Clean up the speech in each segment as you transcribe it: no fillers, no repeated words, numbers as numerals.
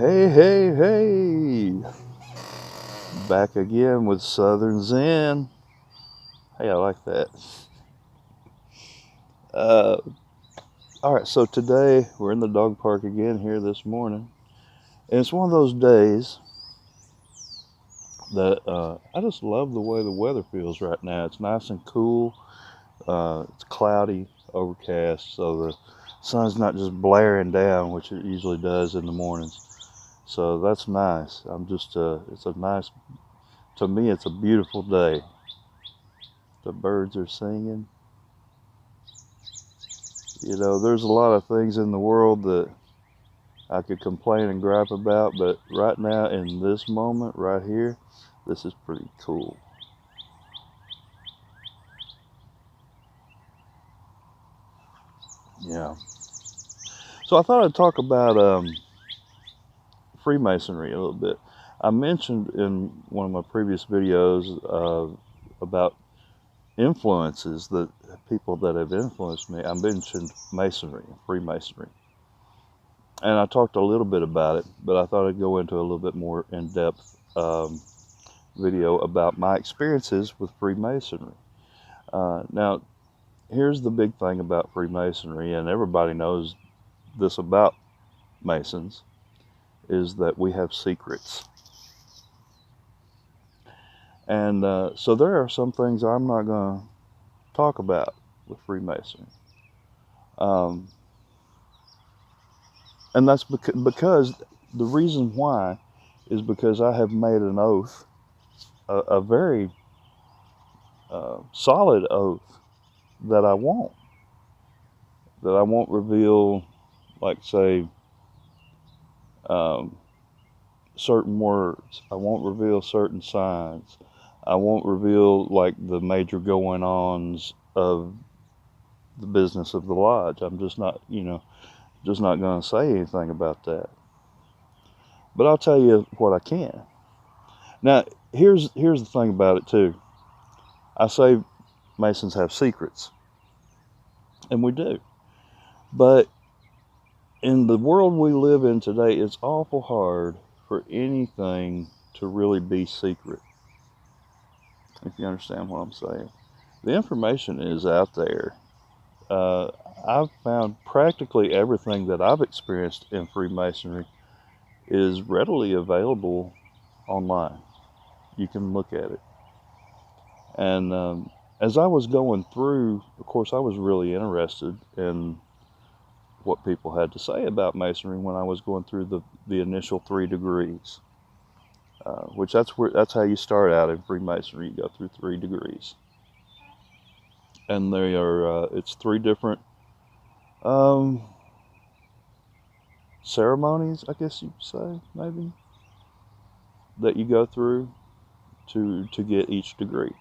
Hey, hey, hey! Back again with Southern Zen. Hey, I like that. Alright, so today we're in the dog park again here this morning. And it's one of those days that I just love the way the weather feels right now. It's nice and cool. It's cloudy, overcast, so the sun's not just blaring down, which it usually does in the mornings. So that's nice. To me, it's a beautiful day. The birds are singing. You know, there's a lot of things in the world that I could complain and gripe about, but right now, in this moment, right here, this is pretty cool. Yeah. So I thought I'd talk about Freemasonry a little bit. I mentioned in one of my previous videos about influences, that people that have influenced me. I mentioned Masonry, Freemasonry. And I talked a little bit about it, but I thought I'd go into a little bit more in-depth video about my experiences with Freemasonry. Now, here's the big thing about Freemasonry, and everybody knows this about Masons, is that we have secrets. And so there are some things I'm not going to talk about with Freemasonry. And that's because the reason why is because I have made an oath, a very solid oath, that I won't reveal, like, say, certain words. I won't reveal certain signs. I won't reveal, like, the major going-ons of the business of the lodge. I'm just not going to say anything about that. But I'll tell you what I can. Now, here's the thing about it too. I say Masons have secrets, and we do. But in the world we live in today, it's awful hard for anything to really be secret, if you understand what I'm saying. The information is out there. I've found practically everything that I've experienced in Freemasonry is readily available online. You can look at it. And as I was going through, of course, I was really interested in what people had to say about Masonry when I was going through the initial 3 degrees, which that's how you start out in Freemasonry. You go through 3 degrees, and they are it's 3 different ceremonies, I guess you'd say, maybe, that you go through to get each degree.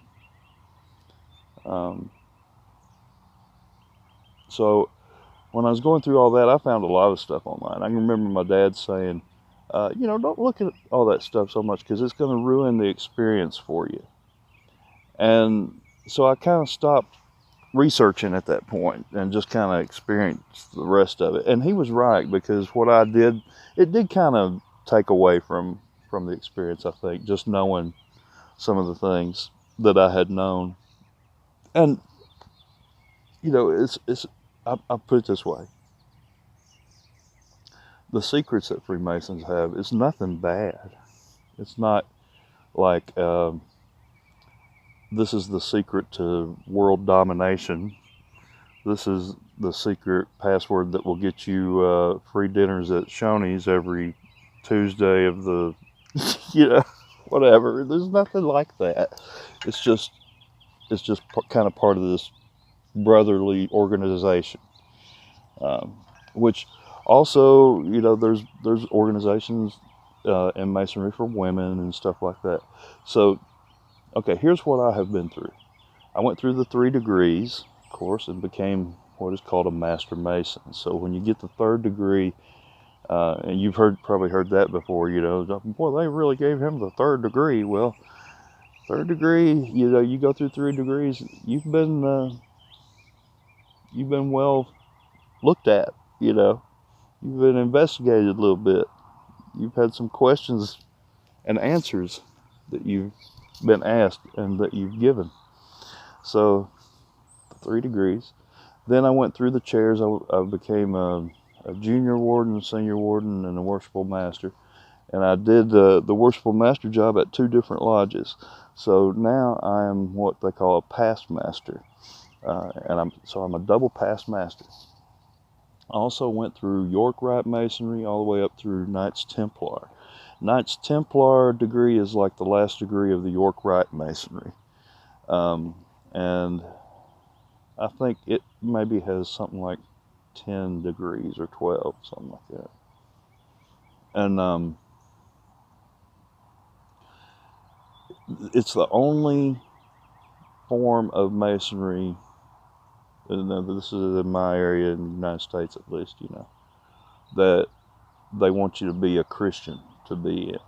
So when I was going through all that, I found a lot of stuff online. I can remember my dad saying, don't look at all that stuff so much because it's going to ruin the experience for you. And so I kind of stopped researching at that point and just kind of experienced the rest of it. And he was right, because what I did, it did kind of take away from the experience, I think, just knowing some of the things that I had known. And, I put it this way. The secrets that Freemasons have is nothing bad. It's not like this is the secret to world domination. This is the secret password that will get you free dinners at Shoney's every Tuesday of the, whatever. There's nothing like that. It's just kind of part of this brotherly organization, which also, there's organizations in Masonry for women and stuff like that. So, okay, here's what I have been through. I went through the 3 degrees, of course, and became what is called a Master Mason. So when you get the 3rd degree, and you've probably heard that before, boy, they really gave him the 3rd degree. Well, 3rd degree, you go through 3 degrees, you've been well looked at, you've been investigated a little bit. you've had some questions and answers that you've been asked and that you've given. So, 3 degrees. Then I went through the chairs. I became a junior warden, senior warden, and a worshipful master. And I did the worshipful master job at 2 different lodges. So now I am what they call a past master. And I'm a double past master. I also went through York Rite Masonry all the way up through Knights Templar. Knights Templar degree is like the last degree of the York Rite Masonry. And I think it maybe has something like 10 degrees or 12, something like that. And it's the only form of masonry, and this is in my area in the United States at least, that they want you to be a Christian to be in.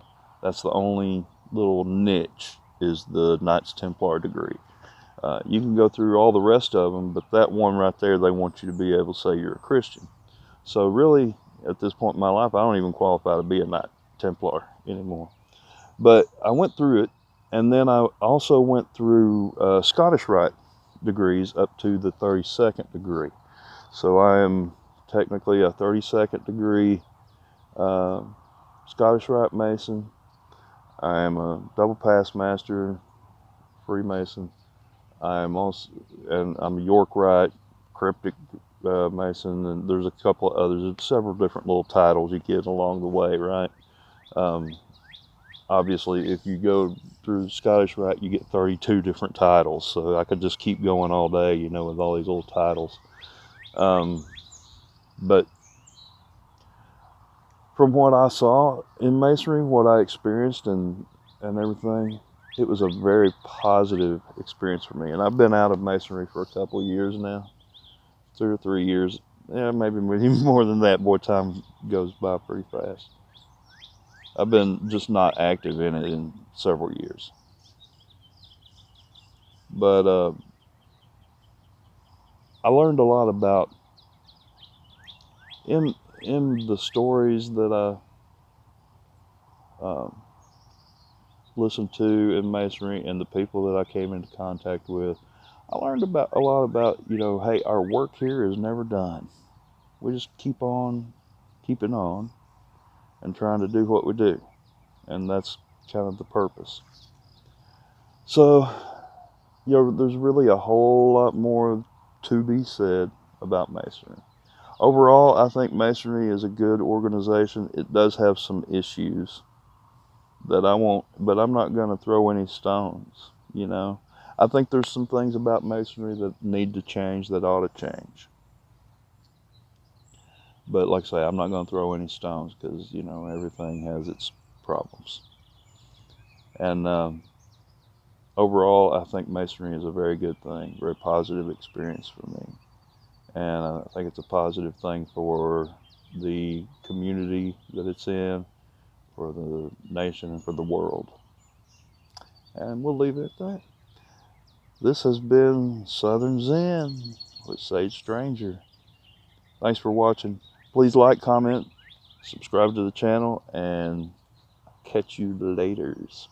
That's the only little niche, is the Knights Templar degree. You can go through all the rest of them, but that one right there, they want you to be able to say you're a Christian. So really, at this point in my life, I don't even qualify to be a Knight Templar anymore. But I went through it, and then I also went through Scottish Rite degrees up to the 32nd degree. So I am technically a 32nd degree Scottish Rite Mason. I am a double pass master, Freemason. I'm a York Rite cryptic Mason, and there's a couple of others. There's several different little titles you get along the way, right? Obviously, if you go through Scottish Rite, you get 32 different titles. So I could just keep going all day, with all these little titles. But from what I saw in Masonry, what I experienced and everything, it was a very positive experience for me. And I've been out of Masonry for a couple of years now, 2 or 3 years. Yeah, maybe even more than that. Boy, time goes by pretty fast. I've been just not active in it in several years. But I learned a lot about, in the stories that I listened to in Masonry and the people that I came into contact with, I learned a lot about, hey, our work here is never done. We just keep on keeping on and trying to do what we do. And that's kind of the purpose. So, there's really a whole lot more to be said about Masonry. Overall, I think Masonry is a good organization. It does have some issues that but I'm not going to throw any stones, I think there's some things about Masonry that need to change, that ought to change. But like I say, I'm not going to throw any stones because, everything has its problems. And overall, I think Masonry is a very good thing, very positive experience for me. And I think it's a positive thing for the community that it's in, for the nation, and for the world. And we'll leave it at that. This has been Southern Zen with Sage Stranger. Thanks for watching. Please like, comment, subscribe to the channel, and catch you laters.